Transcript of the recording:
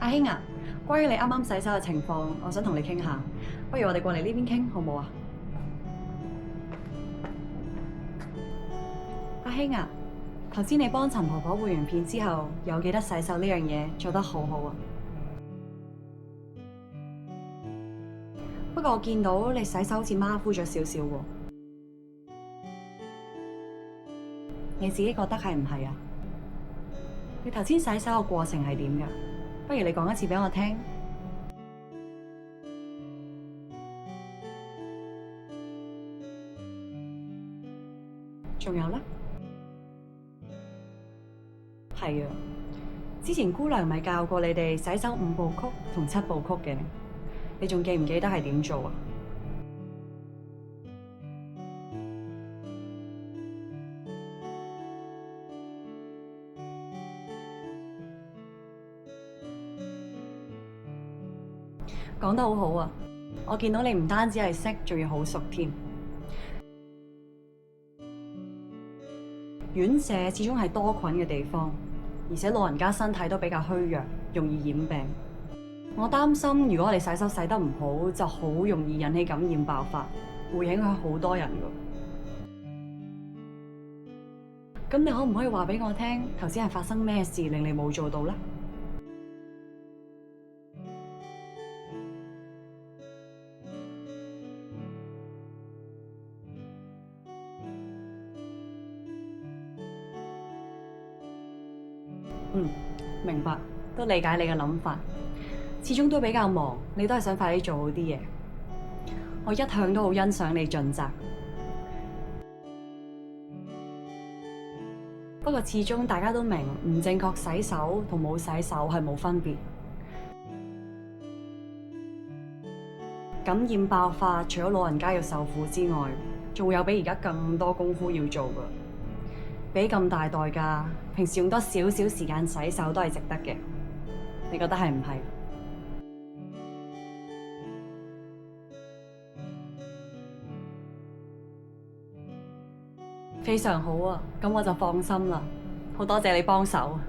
阿興啊，關於你啱啱洗手嘅情況，我想同你傾下，不如我哋過嚟呢邊傾好唔好啊？阿興啊，頭先你幫陳婆婆換完片之後，有記得洗手呢樣嘢做得好好啊。不過我見到你洗手好似馬虎咗少少喎，你自己覺得係唔係啊？你頭先洗手嘅過程係點㗎？不如你講一次俾我聽。仲有呢？係啊，之前姑娘咪教過你哋洗手5部曲同7部曲嘅，你仲記唔記得係點做啊？講得好好啊！我見到你唔單止係識，仲要好熟添。院舍始終係多菌嘅地方，而且老人家身體都比較虛弱，容易染病。我擔心如果我哋洗手洗得唔好，就好容易引起感染爆發，會影響好多人㗎。咁你可唔可以話俾我聽，頭先係發生咩事令你冇做到呢？明白，都理解你嘅諗法。始終都比較忙，你都係想快啲做好啲嘢。我一向都好欣賞你盡責。不過始終大家都明，唔正確洗手同冇洗手係冇分別。感染爆發，除咗老人家要受苦之外，仲會有比而家更多功夫要做㗎。俾咁大代價，平時用多少少時間洗手都係值得嘅。你覺得係唔係？非常好啊，咁我就放心啦。好多謝你幫手。